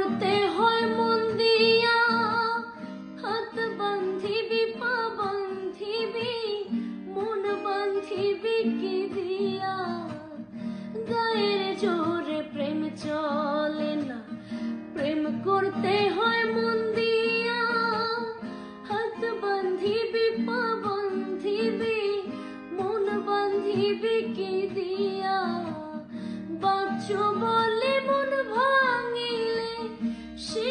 করতে হয় মন দিয়া, হাত বান্ধিবি পা বান্ধিবি, মন বান্ধিবি কি দিয়া? গায়ের জোরে প্রেম চলে না, প্রেম করতে হয় মন দিয়া, হাত বান্ধিবি পা বান্ধিবি, মন বান্ধিবি কি দিয়া? বাচ্চু বলে মন ভাঙিলে সে